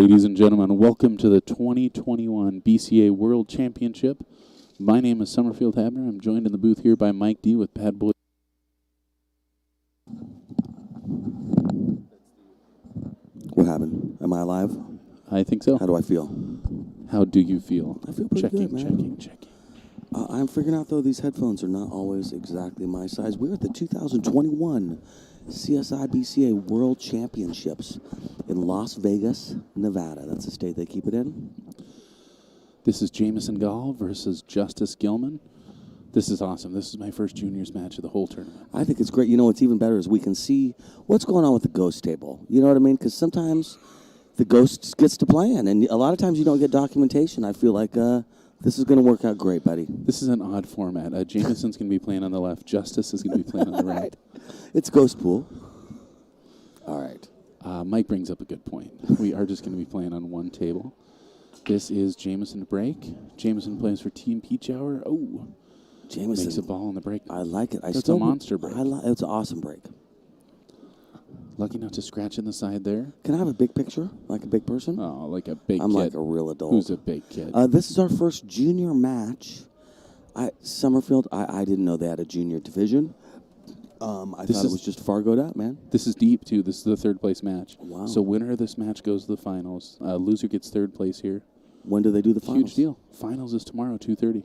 Ladies and gentlemen, welcome to the 2021 BCA World Championship. My name is Summerfield Habner. I'm joined in the booth here by Mike D with Badboys. What happened? Am I alive? I think so. How do I feel? How do you feel? I feel pretty checking, good, man. Checking. I'm figuring out, though, these headphones are not always exactly my size. We're at the 2021 CSI BCA World Championships in Las Vegas, Nevada. That's the state they keep it in. This is Jamison Gall versus Justice Gilman. This is awesome. This is my first juniors match of the whole tournament. I think it's great. You know what's even better is we can see what's going on with the ghost table. You know what I mean? Because sometimes the ghost gets to playing, and a lot of times you don't get documentation. I feel like this is going to work out great, buddy. This is an odd format. Jamison's going to be playing on the left. Justice is going to be playing on the right. It's ghost pool. All right. Mike brings up a good point. We are just going to be playing on one table. This is Jamison to break. Jamison plays for Team Peach Hour. Oh, Jamison makes a ball on the break. I like it. It's a monster break. It's an awesome break. Lucky not to scratch in the side there. Can I have a big picture, like a big person? Oh, like a big kid. I'm like a real adult. Who's a big kid? This is our first junior match. Summerfield, I didn't know they had a junior division. I thought it was just Fargo'd out, man. This is deep, too. This is the third place match. Wow. So winner of this match goes to the finals. Loser gets third place here. When do they do the finals? Huge deal. Finals is tomorrow, 2:30.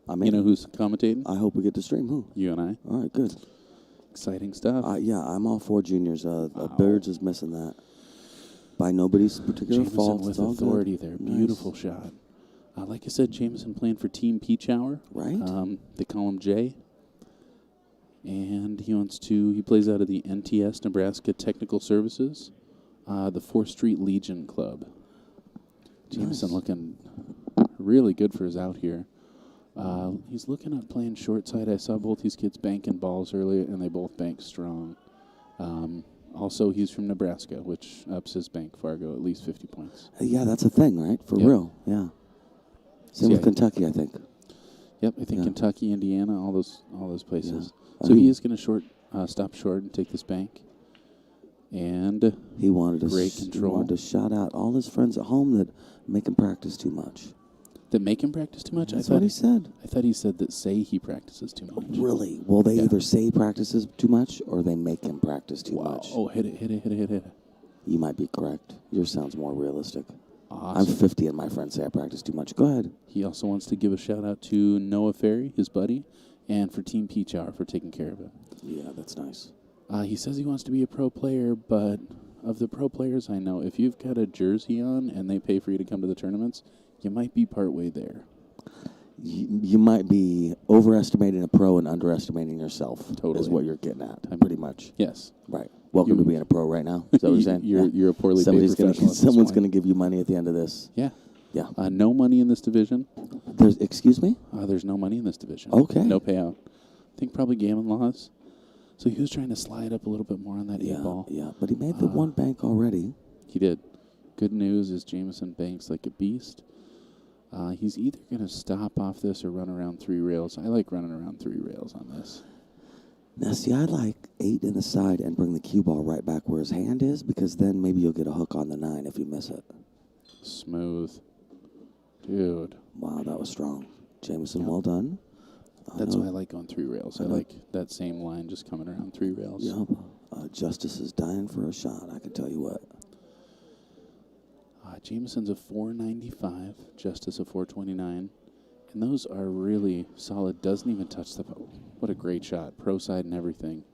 I'm in. You know who's commentating? I hope we get to stream. Who? You and I. All right, good. Exciting stuff. Yeah, I'm all for juniors. Billiards is missing that. By nobody's particular Jamison fault. with It's all authority good. there. Nice. Beautiful shot. Like I said, Jamison playing for Team Peach Hour. Right. They call him Jay. And he plays out of the NTS, Nebraska Technical Services, the 4th Street Legion Club. Jamison looking really good for his out here. He's looking at playing short side. I saw both these kids banking balls earlier, and they both bank strong. Also, he's from Nebraska, which ups his bank Fargo at least 50 points. Yeah, that's a thing, right? For real, yeah. Same with Kentucky, I think. Yep, I think Kentucky, Indiana, all those places. Yeah. So he is going to stop short and take this bank. And he wanted to great control. He wanted to shout out all his friends at home that make him practice too much. That make him practice too much? That's what he said. I thought he said that say he practices too much. Really? Well, they either say he practices too much or they make him practice too much. Oh, hit it. You might be correct. Yours sounds more realistic. Awesome. I'm 50 and my friends say I practice too much. Go ahead. He also wants to give a shout out to Noah Ferry, his buddy, and for Team Peach Hour for taking care of it. Yeah, that's nice. He says he wants to be a pro player, but of the pro players I know, if you've got a jersey on and they pay for you to come to the tournaments, you might be partway there. You might be overestimating a pro and underestimating yourself. Totally. Is what you're getting at, pretty much. Yes. Right. Welcome to being a pro right now. Is that what you're saying? You're a poorly paid professional. Someone's going to give you money at the end of this. Yeah. Yeah. No money in this division. Excuse me? There's no money in this division. Okay. No payout. I think probably Gammon laws. So he was trying to slide up a little bit more on that 8-ball. Yeah, but he made the one bank already. He did. Good news is Jamison banks like a beast. He's either going to stop off this or run around 3 rails. I like running around 3 rails on this. Now, see, I like 8 in the side and bring the cue ball right back where his hand is, because then maybe you'll get a hook on the 9 if you miss it. Smooth. Dude. Wow, that was strong. Jamison, well done. That's why I like going 3 rails. I like that same line just coming around 3 rails. Yep. Justice is dying for a shot, I can tell you what. Jamison's a 495, Justice a 429. And those are really solid. Doesn't even touch the boat. What a great shot. Pro side and everything.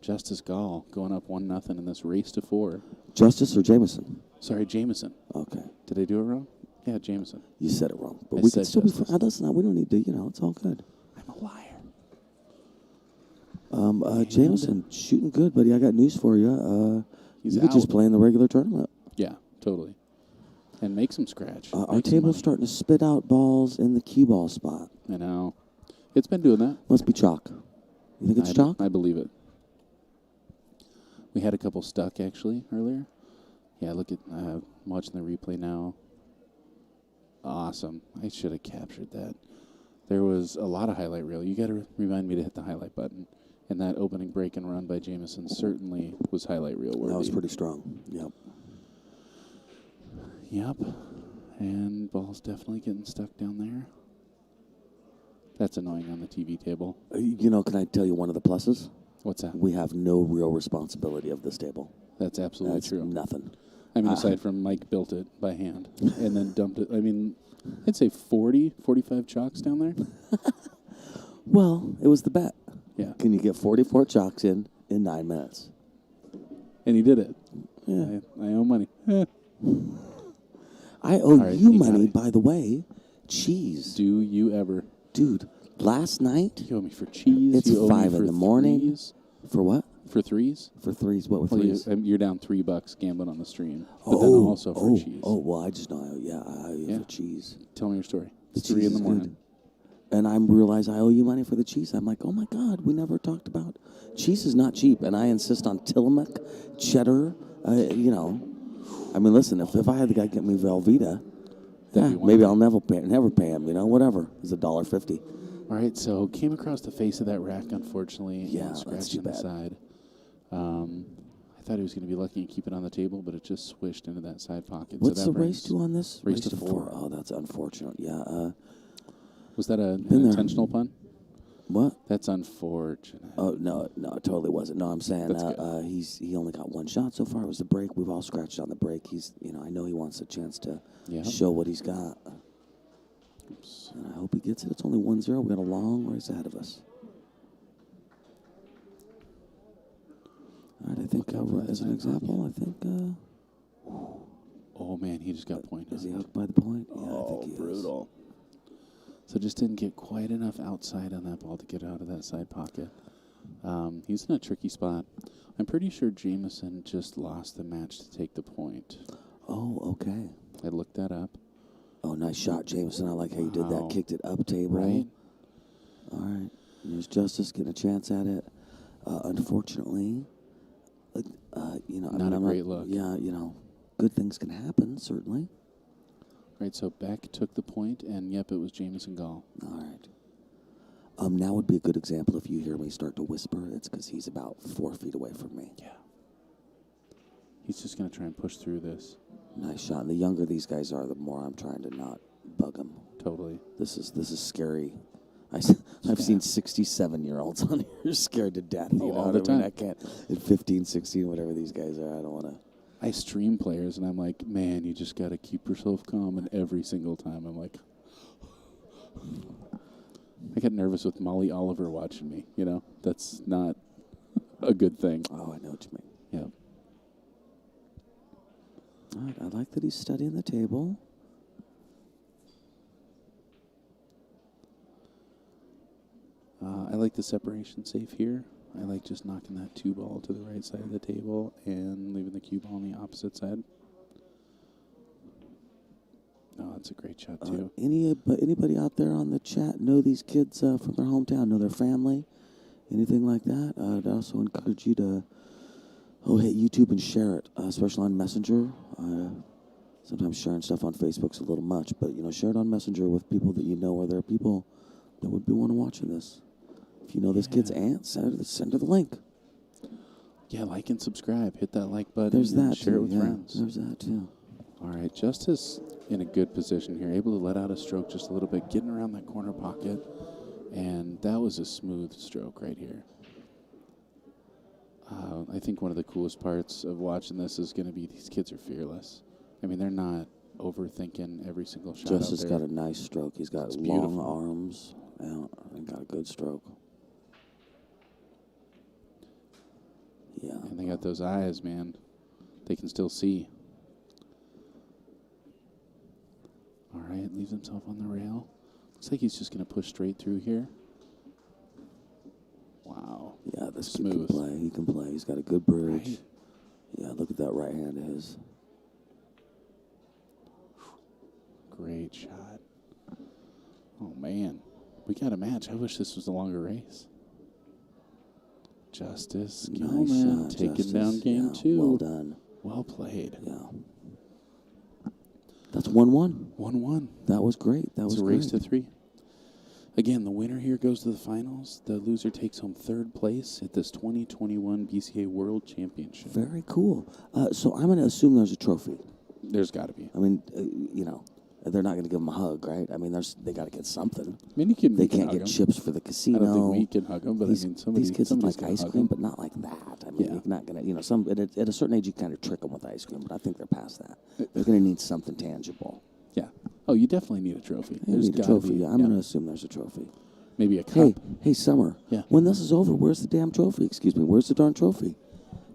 Justice Gall going up 1-0 in this race to 4. Justice or Jamison? Sorry, Jamison. Okay. Did I do it wrong? Yeah, Jamison. You said it wrong. But we can still Justice. be listen, we don't need to, it's all good. I'm a liar. Jamison, shooting good, buddy. I got news for you. You could just play in the regular tournament. Yeah, totally. And make some scratch. Our table's starting to spit out balls in the cue ball spot. I know. It's been doing that. Must be chalk. You think it's chalk? I believe it. We had a couple stuck, actually, earlier. Yeah, look at, watching the replay now. Awesome. I should have captured that. There was a lot of highlight reel. You got to remind me to hit the highlight button. And that opening break and run by Jamison certainly was highlight reel worthy. That was pretty strong. Yep. Yep. And ball's definitely getting stuck down there. That's annoying on the TV table. You know, can I tell you one of the pluses? What's that? We have no real responsibility of this table. That's absolutely That's true. nothing. I mean, aside from Mike built it by hand and then dumped it. I mean, I'd say 40, 45 chalks down there. Well, it was the bet. Yeah. Can you get 44 chalks in 9 minutes? And he did it. Yeah. I owe money. I owe right, you you got money, it. by the way. Cheese. Do you ever? Dude, last night, You owe me for cheese. it's you owe 5 me in for the morning. threes. For what? For threes? For threes. What were Well, threes? you're down $3 gambling on the stream. But then also for cheese. Oh, well, I just know. I owe you Yeah. for cheese. Tell me your story. The It's 3 cheese in the is morning. good. And I realize I owe you money for the cheese. I'm like, oh my God, we never talked about cheese is not cheap. And I insist on Tillamook, cheddar. You know, I mean, listen, if I had the guy get me Velveeta, That'd be maybe wonderful. I'll never pay him. You know, whatever. It's $1.50. All right, so came across the face of that rack, unfortunately. Yeah, and that's scratched too on the bad. side. I thought he was going to be lucky and keep it on the table, but it just swished into that side pocket. What's so the that race to on this? race to 4. Oh, that's unfortunate. Yeah. Was that an Been there. intentional pun? What? That's unfortunate. Oh no, it totally wasn't. No, I'm saying That's good. he only got one shot so far. It was the break. We've all scratched on the break. I know he wants a chance to Yeah. show what he's got. Oops. And I hope he gets it. It's only 1-0. We got a long race ahead of us. All right, I think Look out for that as an side example, I think Oh, man, he just got pointed. is he hooked by the point? Yeah, I Oh, think he is. brutal. So just didn't get quite enough outside on that ball to get out of that side pocket. He's in a tricky spot. I'm pretty sure Jamison just lost the match to take the point. Oh, okay. I looked that up. Oh, nice shot, Jamison. I like how you did that. Wow. Kicked it up table. Right? All right. Here's Justice getting a chance at it. Unfortunately, Not a great look. Yeah, good things can happen, certainly. Right, so Beck took the point, and yep, it was Jamison Gall. All right. Now would be a good example if you hear me start to whisper. It's because he's about 4 feet away from me. Yeah. He's just going to try and push through this. Nice shot. And the younger these guys are, the more I'm trying to not bug them. Totally. This is scary. I've seen 67-year-olds on here scared to death. You know all what the I mean? time. I can't. At 15, 16, whatever these guys are, I don't want to. I stream players, and I'm like, man, you just got to keep yourself calm. And every single time, I'm like, I get nervous with Molly Oliver watching me. You know, that's not a good thing. Oh, I know what you mean. Yeah. All right, I like that he's studying the table. I like the separation safe here. I like just knocking that 2 ball to the right side of the table and leaving the cue ball on the opposite side. Oh, that's a great shot, too. Anybody out there on the chat know these kids from their hometown, know their family, anything like that? I'd also encourage you to hit YouTube and share it, especially on Messenger. Sometimes sharing stuff on Facebook's a little much, but share it on Messenger with people that you know, or there are people that would be want to watching this. If you know this kid's aunt, send her the link. Yeah, like and subscribe. Hit that like button. There's and that share too. it with Yeah, friends. there's that too. All right, Justice in a good position here, able to let out a stroke just a little bit, getting around that corner pocket, and that was a smooth stroke right here. I think one of the coolest parts of watching this is going to be these kids are fearless. I mean, they're not overthinking every single shot Justice out there. got a nice stroke. He's got It's long beautiful. arms and got a good stroke. Yeah. And they got those eyes, man. They can still see. All right, leaves himself on the rail. Looks like he's just going to push straight through here. Wow. Yeah, this kid Smooth. can play. He can play. He's got a good bridge. Right. Yeah, look at that right hand of his. Great shot. Oh, man. We got a match. I wish this was a longer race. Justice, Nice Gilman, shot, taking Justice. down game Yeah, 2. well done. Well played. Yeah. That's 1-1. 1-1. That was great. That It's was a race great. to 3. Again, the winner here goes to the finals. The loser takes home 3rd place at this 2021 BCA World Championship. Very cool. So I'm going to assume there's a trophy. There's got to be. I mean, they're not going to give them a hug, right? I mean, they got to get something. I mean, They can can't hug get 'em. chips for the casino. I don't think we can hug them, but these, I mean, somebody. These kids would somebody's like gonna ice hug cream, 'em. but not like that. I mean, Yeah. you're not going to, at a certain age, you kind of trick them with ice cream, but I think they're past that. They're going to need something tangible. Yeah. Oh, you definitely need a trophy. They There's need a gotta trophy. be. Yeah, I'm going to assume there's a trophy. Maybe a cup. Hey, Summer. Yeah. When this is over, where's the damn trophy? Excuse me, where's the darn trophy?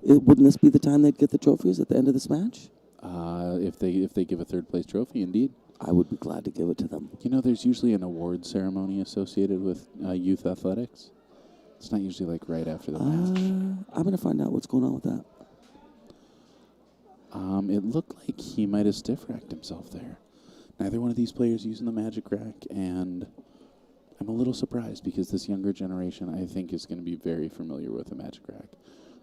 Wouldn't this be the time they'd get the trophies at the end of this match? If they give a third place trophy, indeed. I would be glad to give it to them. You know, there's usually an award ceremony associated with youth athletics. It's not usually like right after the match. I'm going to find out what's going on with that. It looked like he might have stiff racked himself there. Neither one of these players using the magic rack, and I'm a little surprised because this younger generation, I think, is going to be very familiar with the magic rack.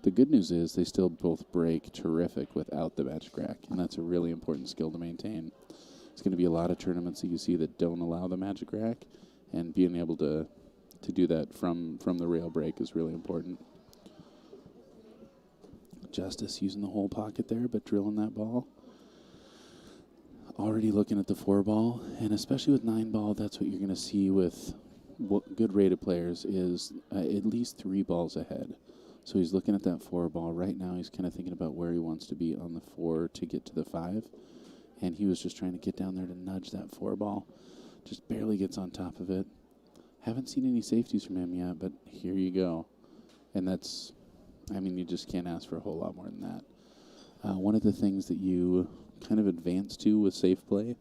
The good news is they still both break terrific without the magic rack, and that's a really important skill to maintain. There's going to be a lot of tournaments that you see that don't allow the magic rack, and being able to do that from the rail break is really important. Justice using the whole pocket there, but drilling that ball. Already looking at the 4-ball, and especially with 9-ball, that's what you're going to see with good rated players is at least 3 balls ahead. So he's looking at that 4-ball. Right now he's kind of thinking about where he wants to be on the 4 to get to the 5. And he was just trying to get down there to nudge that 4-ball. Just barely gets on top of it. Haven't seen any safeties from him yet, but here you go. And that's, I mean, you just can't ask for a whole lot more than that. One of the things that you kind of advance to with safe play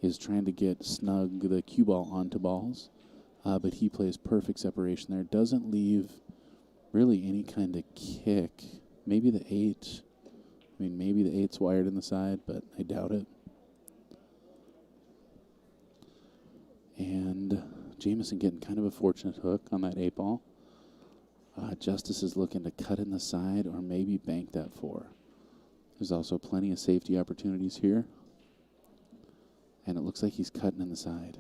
is trying to get snug the cue ball onto balls. But he plays perfect separation there. Doesn't leave really any kind of kick. Maybe the 8. I mean, maybe the 8's wired in the side, but I doubt it. And Jamison getting kind of a fortunate hook on that 8-ball. Justice is looking to cut in the side or maybe bank that 4. There's also plenty of safety opportunities here. And it looks like he's cutting in the side.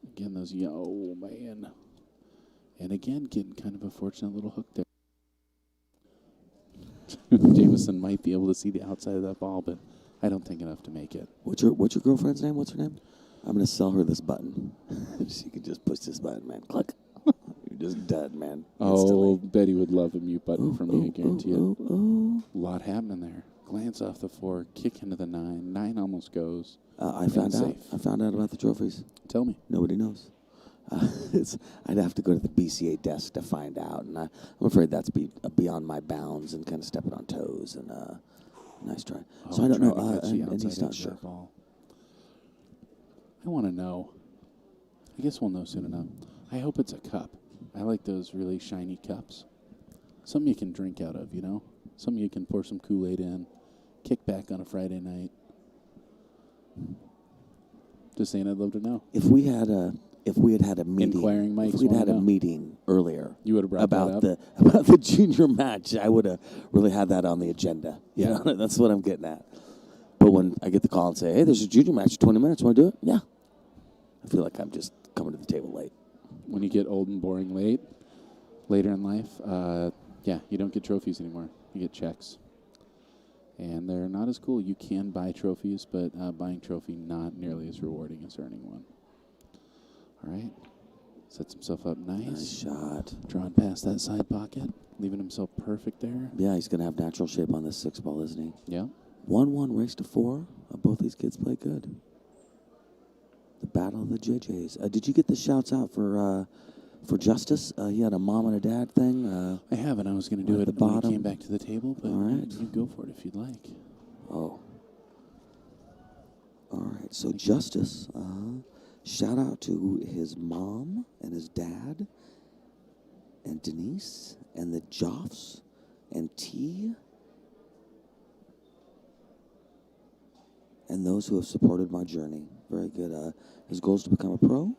Again, oh, man. And again, getting kind of a fortunate little hook there. Jamison might be able to see the outside of that ball, but I don't think enough to make it. What's your girlfriend's name? What's her name? I'm going to sell her this button. She can just push this button, man. Click. You're just dead, man. Oh, Instantly. Betty would love a mute button from me, I guarantee it. Oh. A lot happening there. Glance off the 4, kick into the 9. 9 almost goes. I found out about the trophies. Tell me. Nobody knows. I'd have to go to the BCA desk to find out, and I'm afraid that's beyond my bounds and kind of stepping on toes. And nice try. So I don't know. And he's not sure. Ball. I want to know. I guess we'll know soon enough. I hope it's a cup. I like those really shiny cups. Something you can drink out of, you know? Something you can pour some Kool-Aid in, kick back on a Friday night. Just saying, I'd love to know. If we had a meeting, Inquiring Mike's if we'd had a wanna know. meeting earlier, You would have brought about that up? about the junior match, I would have really had that on the agenda. You Yeah. know, that's what I'm getting at. But when I get the call and say, "Hey, there's a junior match, 20 minutes, want to do it?" Yeah, I feel like I'm just coming to the table late. When you get old and boring later in life, you don't get trophies anymore. You get checks. And they're not as cool. You can buy trophies, but buying trophy not nearly as rewarding as earning one. All right. Sets himself up nice. Nice shot. Drawing past that side pocket, leaving himself perfect there. Yeah, he's going to have natural shape on this 6-ball, isn't he? Yeah. 1-1 race to 4. Both these kids play good. The battle of the JJs. Did you get the shouts out for Justice? He had a mom and a dad thing. I haven't. I was going to do at it the when we bottom. came back to the table, but All right. you go for it if you'd like. Oh. All right. So Justice, shout out to his mom and his dad and Denise and the Joffs and T and those who have supported my journey. Very good. His goal is to become a pro.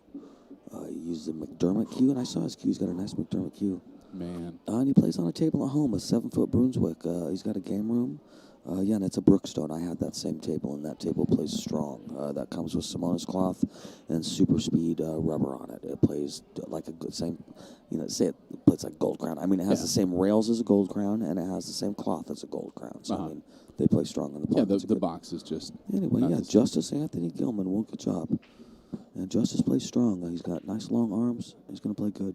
He uses a McDermott cue, and I saw his cue. He's got a nice McDermott cue. Man. And he plays on a table at home, a 7-foot Brunswick. He's got a game room. Yeah, and it's a Brookstone. I had that same table, and that table plays strong. That comes with Simonis cloth and super speed rubber on it. It plays like a good same, say it plays like Gold Crown. I mean, it has the same rails as a Gold Crown, and it has the same cloth as a Gold Crown. So, I mean, they play strong on the block. Yeah, the box is just... Anyway, yeah, Justice Anthony Gilman, well, good job. And Justice plays strong. He's got nice long arms. He's going to play good.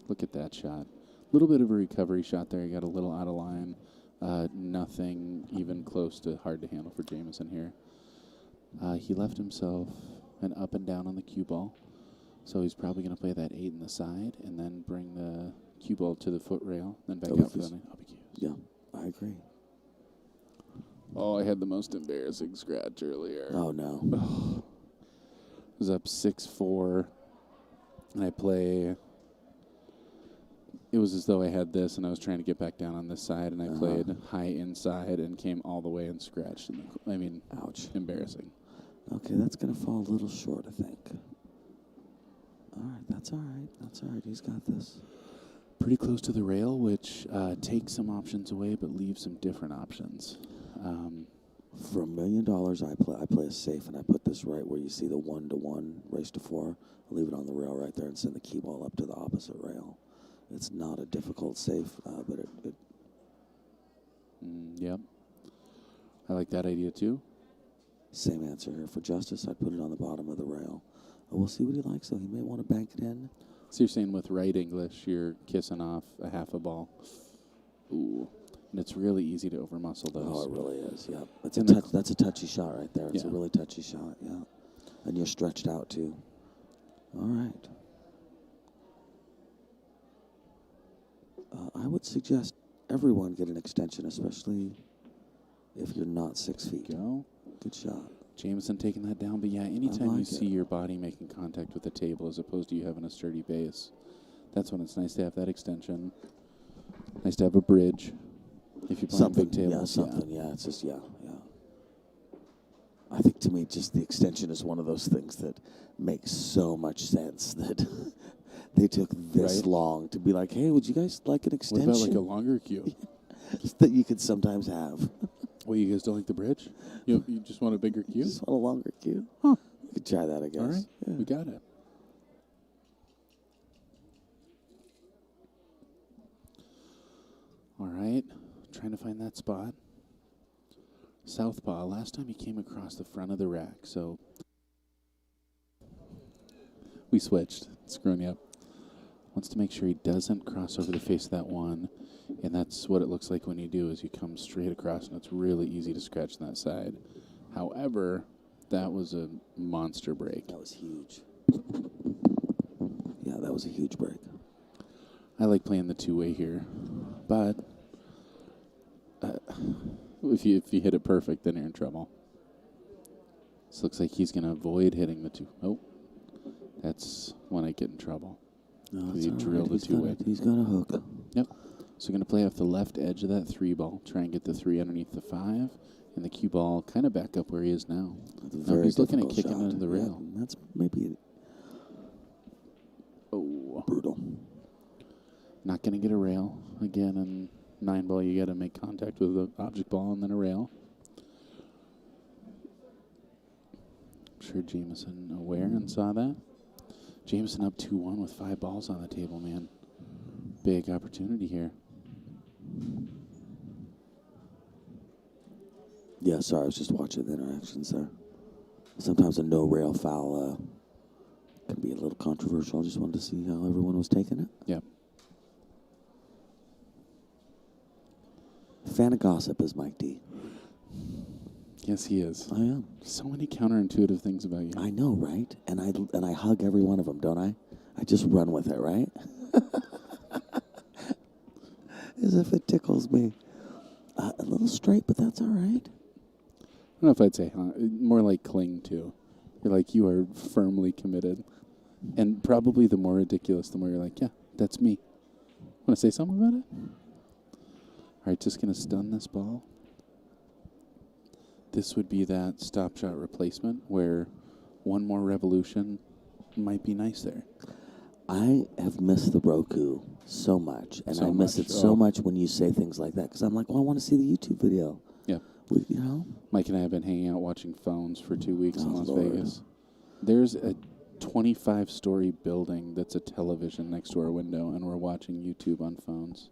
Look at that shot. A little bit of a recovery shot there. He got a little out of line. Nothing even close to hard to handle for Jamison here. He left himself an up and down on the cue ball. So he's probably going to play that 8 in the side and then bring the cue ball to the foot rail, then back out for the Yeah, I agree. Oh, I had the most embarrassing scratch earlier. Oh, no. I was up 6-4, and I play... It was as though I had this, and I was trying to get back down on this side, and I played high inside and came all the way and scratched. Ouch. Embarrassing. Okay, that's going to fall a little short, I think. All right, that's all right. That's all right. He's got this. Pretty close to the rail, which takes some options away, but leaves some different options. For $1 million, I play a safe, and I put this right where you see the 1-to-1 race to 4. I leave it on the rail right there and send the cue ball up to the opposite rail. It's not a difficult safe, but it Yep. I like that idea, too. Same answer here for Justice. I'd put it on the bottom of the rail. We'll see what he likes, though. He may want to bank it in. So you're saying with right English, you're kissing off a half a ball. Ooh. And it's really easy to overmuscle those. Oh, it really is, yeah. That's a touchy shot right there. It's a really touchy shot, yeah. And you're stretched out, too. All right. I would suggest everyone get an extension, especially if you're not 6 feet. Go. Good shot. Jamison taking that down. But, yeah, anytime you see your body making contact with the table as opposed to you having a sturdy base, that's when it's nice to have that extension. Nice to have a bridge if you're playing big tables. Yeah, it's just, yeah. I think to me, just the extension is one of those things that makes so much sense that they took this long to be like, hey, would you guys like an extension? What about like a longer cue? That you could sometimes have. Well, you guys don't like the bridge? You just want a bigger cue? Just want a longer cue. Huh. We could try that, I guess. All right. Yeah. We got it. All right. Trying to find that spot. Southpaw. Last time he came across the front of the rack, so we switched. Screwing you up. Wants to make sure he doesn't cross over the face of that one, and that's what it looks like when you do, is you come straight across, and it's really easy to scratch on that side. However, that was a monster break. That was huge. Yeah, that was a huge break. I like playing the two-way here, but if you hit it perfect, then you're in trouble. This looks like he's going to avoid hitting the two. Oh, that's when I get in trouble. No, he drilled the two-way. He's got a hook. Yep. So going to play off the left edge of that 3 ball, try and get the 3 underneath the 5, and the cue ball kind of back up where he is now. Now he's looking at kicking into the rail. Yeah, that's maybe brutal. Not going to get a rail. Again, in 9 ball, you got to make contact with the object ball and then a rail. I'm sure Jamison aware and saw that. Jamison up 2-1 with 5 balls on the table, man. Big opportunity here. Yeah, sorry, I was just watching the interactions there. Sometimes a no-rail foul can be a little controversial. I just wanted to see how everyone was taking it. Yep. Fan of gossip is Mike D. Yes, he is. I am. So many counterintuitive things about you. I know, right? And I hug every one of them, don't I? I just run with it, right? As if it tickles me. A little straight, but that's all right. I don't know if I'd say more like cling to. You're like, you are firmly committed. And probably the more ridiculous, the more you're like, yeah, that's me. Want to say something about it? All right, just going to stun this ball. This would be that stop shot replacement where one more revolution might be nice there. I have missed the Roku so much, and I miss it so much when you say things like that, because I'm like, well, I want to see the YouTube video. Yeah. You know? Mike and I have been hanging out watching phones for 2 weeks in Las Lord. Vegas. There's a 25-story building that's a television next to our window, and we're watching YouTube on phones.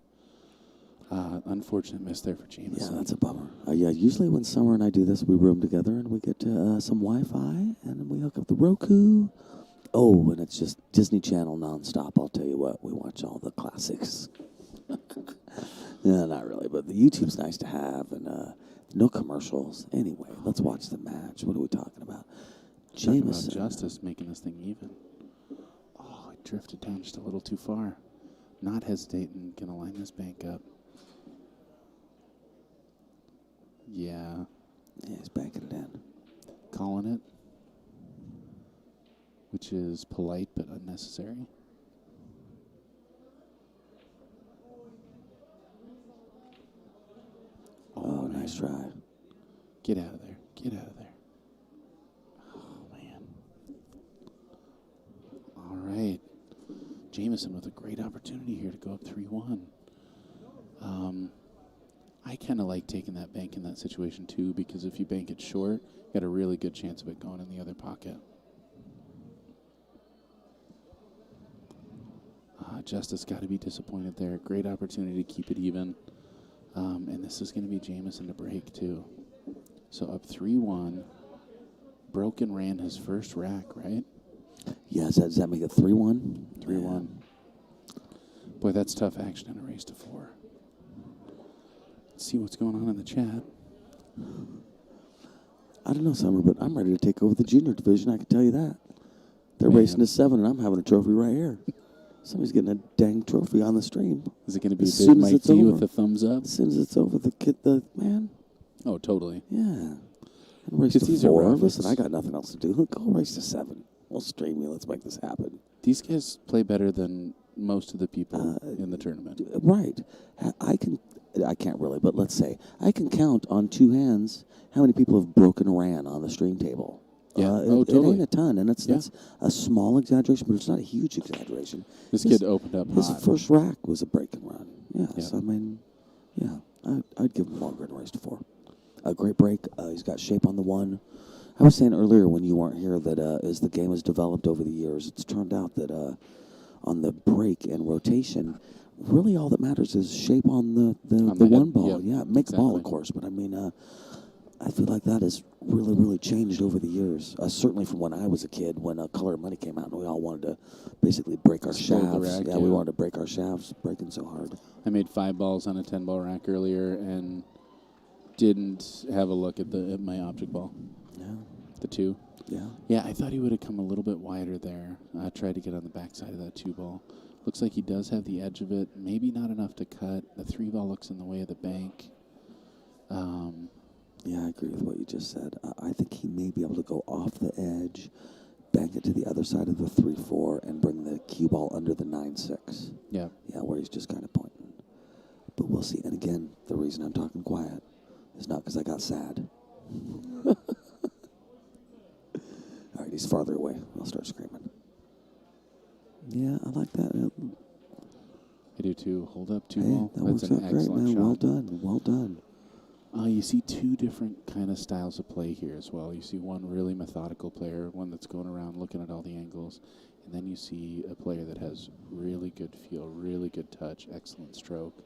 Unfortunate miss there for Jamison. Yeah, that's a bummer. Yeah, usually when Summer and I do this, we room together and we get some Wi-Fi, and then we hook up the Roku. Oh, and it's just Disney Channel nonstop. I'll tell you what, we watch all the classics. Yeah, not really, but the YouTube's nice to have, and no commercials. Anyway, let's watch the match. What are we talking about? Jamison. Talking about Justiss making this thing even. Oh, it drifted down just a little too far. Not hesitating, gonna line this bank up. Yeah. Yeah, he's banking it in. Calling it, which is polite but unnecessary. Oh, nice try. Get out of there. Get out of there. Oh, man. All right. Jamison with a great opportunity here to go up 3-1. I kind of like taking that bank in that situation, too, because if you bank it short, you got a really good chance of it going in the other pocket. Justice got to be disappointed there. Great opportunity to keep it even. And this is going to be Jamison to break, too. So up 3-1. Broken ran his first rack, right? Yeah, does that make it 3-1? 3-1. Boy, that's tough action in a race to 4. Let's see what's going on in the chat. I don't know, Summer, but I'm ready to take over the junior division. I can tell you that. They're racing to 7, and I'm having a trophy right here. Somebody's getting a dang trophy on the stream. Is it going to be a big Mike D with a thumbs up? As soon as it's over, the man. Oh, totally. Yeah. And race to 4. Listen, I got nothing else to do. Go race to 7. We'll stream you. Let's make this happen. These guys play better than most of the people in the tournament. Right. I can't really, but let's say I can count on 2 hands how many people have broken ran on the stream table. Yeah, It totally. ain't a ton, and that's a small exaggeration, but it's not a huge exaggeration. This kid opened up His hot. first rack was a break and run. Yes, I mean, yeah, I'd give him longer in race to 4. A great break. He's got shape on the 1. I was saying earlier when you weren't here that as the game has developed over the years, it's turned out that on the break and rotation, really all that matters is shape on the 1 ball. Yeah, make the ball, of course, but I mean, I feel like that has really, really changed over the years. Certainly from when I was a kid, when Color of Money came out, and we all wanted to basically break our shafts. Rack, we wanted to break our shafts, breaking so hard. I made 5 balls on a 10-ball rack earlier and didn't have a look at my object ball. Yeah. The 2. Yeah. Yeah, I thought he would have come a little bit wider there. I tried to get on the backside of that 2-ball. Looks like he does have the edge of it. Maybe not enough to cut. The 3-ball looks in the way of the bank. Yeah, I agree with what you just said. I think he may be able to go off the edge, bank it to the other side of the 3-4, and bring the cue ball under the 9-6. Yeah. Yeah, where he's just kind of pointing. But we'll see. And again, the reason I'm talking quiet is not because I got sad. All right, he's farther away. I'll start screaming. Yeah, I like that. I do too. Hold up 2-ball. That works out great, man. Shot. Well done. Well done. You see 2 different kind of styles of play here as well. You see one really methodical player, one that's going around looking at all the angles, and then you see a player that has really good feel, really good touch, excellent stroke,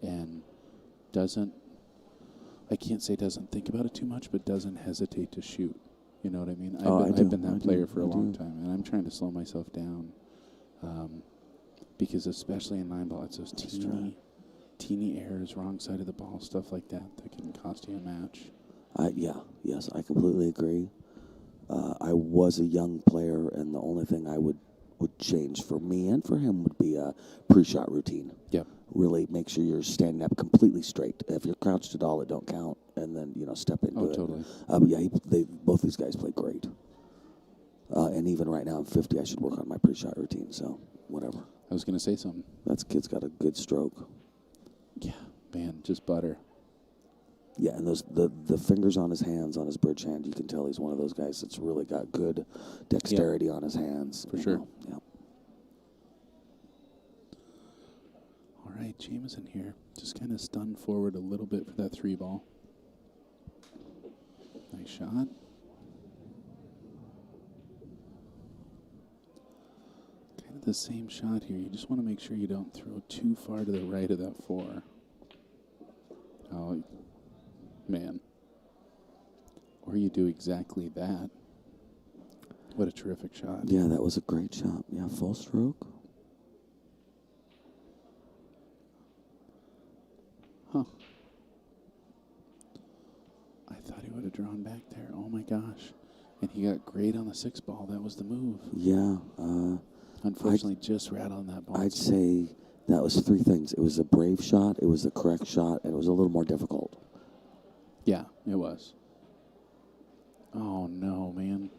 and I can't say doesn't think about it too much, but doesn't hesitate to shoot. You know what I mean? I've been that player for a long time, and I'm trying to slow myself down because especially in 9-ball, it's those teeny errors, wrong side of the ball, stuff like that can cost you a match. Yes, I completely agree. I was a young player, and the only thing I would change for me and for him would be a pre-shot routine. Yeah. Really make sure you're standing up completely straight. If you're crouched at all, it don't count, and then step into it. Oh, totally. Both these guys play great. And even right now, I'm 50. I should work on my pre-shot routine. So whatever. I was going to say something. That kid's got a good stroke. Yeah, man, just butter. Yeah, and the fingers on his hands, on his bridge hand, you can tell he's one of those guys that's really got good dexterity on his hands. For sure. Yeah. Jamison here just kind of stunned forward a little bit for that 3-ball. Nice shot. Kind of the same shot here. You just want to make sure you don't throw too far to the right of that 4. Oh, man. Or you do exactly that. What a terrific shot. Yeah, that was a great shot. Yeah, full stroke. Huh. I thought he would have drawn back there. Oh, my gosh. And he got great on the 6-ball. That was the move. Yeah. Unfortunately, just rattled on that ball. I'd say that was 3 things. It was a brave shot, it was the correct shot, and it was a little more difficult. Yeah, it was. Oh, no, man.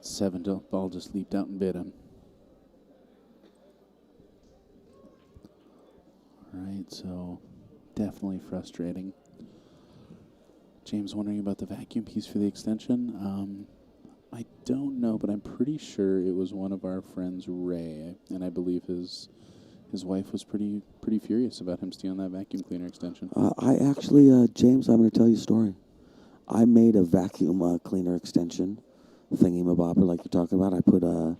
7-ball just leaped out and bit him. All right, so definitely frustrating. James wondering about the vacuum piece for the extension. I don't know, but I'm pretty sure it was one of our friends, Ray, and I believe his wife was pretty furious about him stealing that vacuum cleaner extension. I actually, James, I'm going to tell you a story. I made a vacuum cleaner extension, thingy-mabobber like you're talking about. I put a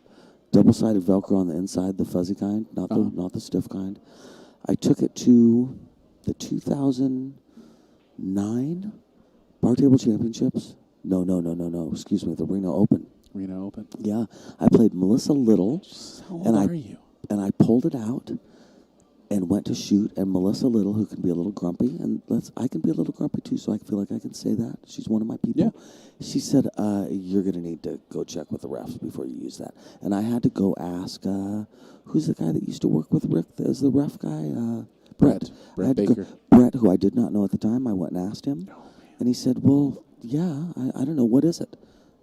double-sided Velcro on the inside, the fuzzy kind, not the stiff kind. I took it to the 2009 Bar Table Championships. No. Excuse me, the Reno Open. Reno Open? Yeah. I played Melissa Little. How old are you? And I pulled it out and went to shoot. And Melissa Little, who can be a little grumpy, and I can be a little grumpy too, so I feel like I can say that. She's one of my people. Yeah. She said, you're going to need to go check with the refs before you use that. And I had to go ask, who's the guy that used to work with Rick as the ref guy? Brett. Brett Baker. Brett, who I did not know at the time. I went and asked him. Oh, man. And he said, well, yeah, I don't know. What is it?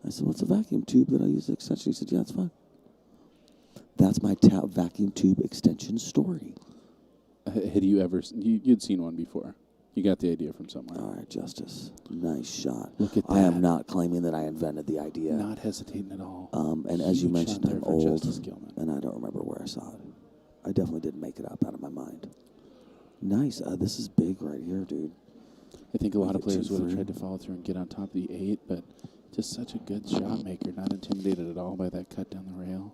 I said, well, it's a vacuum tube that I use the extension. He said, yeah, it's fine. That's my vacuum tube extension story. Had you ever... You'd seen one before. You got the idea from somewhere. All right, Justice. Nice shot. Look at that. I am not claiming that I invented the idea. Not hesitating at all. And as you Huge mentioned, shot there I'm for old, Justice Gilman. and I don't remember where I saw it. I definitely didn't make it up out of my mind. Nice. This is big right here, dude. I think a lot of Make it players would have 2-3. tried to follow through and get on top of the 8, but just such a good shot maker, not intimidated at all by that cut down the rail.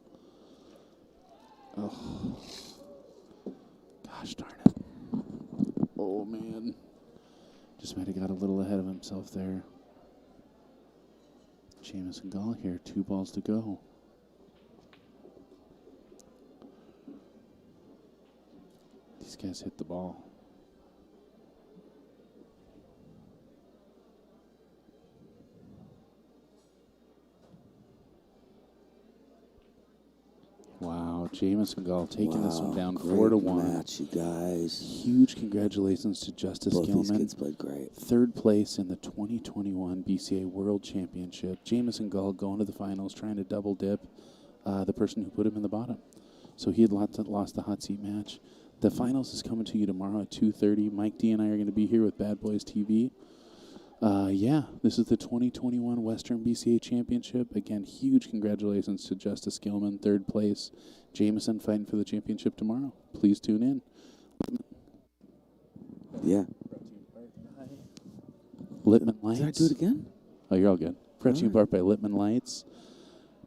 Oh. Gosh darn it. Oh, man. Just might have got a little ahead of himself there. Jamison Gall here, 2 balls to go. These guys hit the ball. Wow, Jamison Gall taking this one down 4-1. Match, you guys. Huge congratulations to Justice Both Gilman. these kids played great. 3rd place in the 2021 BCA World Championship. Jamison Gall going to the finals, trying to double dip the person who put him in the bottom. So he had lost the hot seat match. The finals is coming to you tomorrow at 2:30. Mike D and I are going to be here with Badboys TV. Yeah, this is the 2021 Western BCA Championship. Again, huge congratulations to Justice Gilman, 3rd place. Jamison fighting for the championship tomorrow. Please tune in. Yeah. Littman Lights. Did I do it again? Oh, you're all good. Brought to you in part by Littman Lights,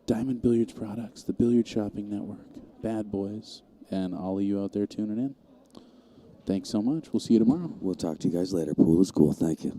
Diamond Billiards Products, the Billiard Shopping Network, Bad Boys, and all of you out there tuning in. Thanks so much. We'll see you tomorrow. We'll talk to you guys later. Pool is cool. Thank you.